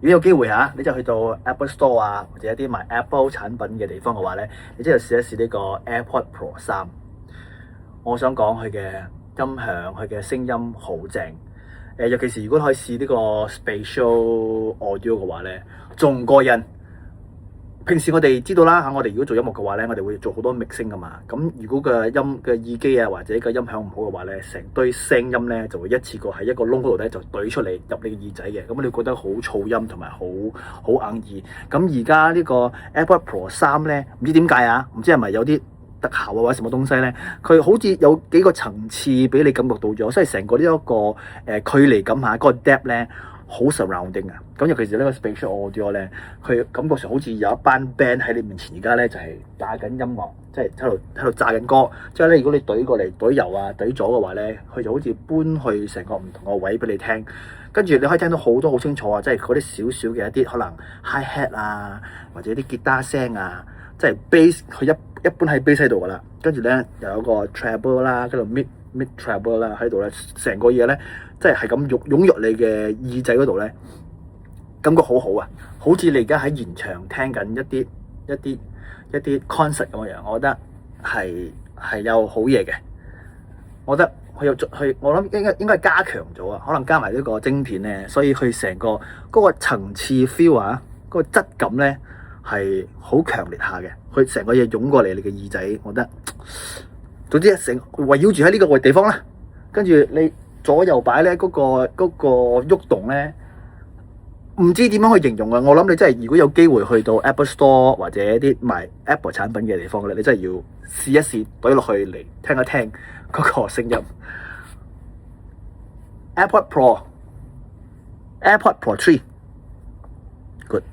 如果有機會嚇，你就去到 Apple Store 啊，或者一啲賣 Apple 產品嘅地方嘅話咧，你真係試一試呢個 AirPods Pro 3。我想講佢嘅音響，佢嘅聲音好正。尤其是如果可以試呢個 Spatial Audio 嘅話咧，仲過癮。平時我哋知道啦嚇，我哋如果做音樂嘅話咧，我哋會做好多 mixing 噶嘛。咁如果個音嘅耳機啊，或者個音響唔好嘅話咧，成堆聲音咧就會一次過喺一個窿嗰度咧就懟出嚟入你嘅耳仔嘅。咁你覺得好噪音同埋好硬耳。咁而家呢個 AirPods Pro 3咧，唔知點解啊？唔知係咪有啲特效啊或者什麼東西咧？佢好似有幾個層次俾你感覺到咗，所以成個呢一個距離感下，嗰個 depth 咧。好 surrounding 啊！咁尤其是呢個 spatial audio 咧，佢感覺上好似有一班 band 喺你面前，而家咧就係打緊音樂，即係喺度炸緊歌。之後咧，如果你懟過嚟懟右啊懟左嘅話咧，佢就好似搬去成個唔同嘅位俾你聽。跟住你可以聽到好多好清楚啊！即係嗰啲少少嘅一啲可能 hi hat 啊，或者啲吉他聲啊，即係 bass 佢一般喺 bass 喺度噶啦。跟住咧又有個 treble 啦，跟住 mid treble 啦喺度咧，成個嘢咧。即係咁湧入你嘅耳仔嗰度咧，感覺好好啊！好似你而家喺現場聽緊一啲 concert 咁樣，我覺得係有好嘢嘅。我覺得我諗應該係加強咗啊，可能加埋呢個晶片咧，所以佢成個嗰個層次 feel 啊，嗰個質感咧係好強烈下嘅。佢成個嘢湧過嚟你嘅耳仔，我覺得總之成圍繞住喺呢個地方啦，跟住你。左右擺咧嗰個喐動咧，唔知點樣去形容啊！我諗你真係如果有機會去到 Apple Store 或者啲賣 Apple 產品嘅地方咧，你真係要試一試，懟落去嚟聽一聽嗰個聲音。AirPods Pro 3 good。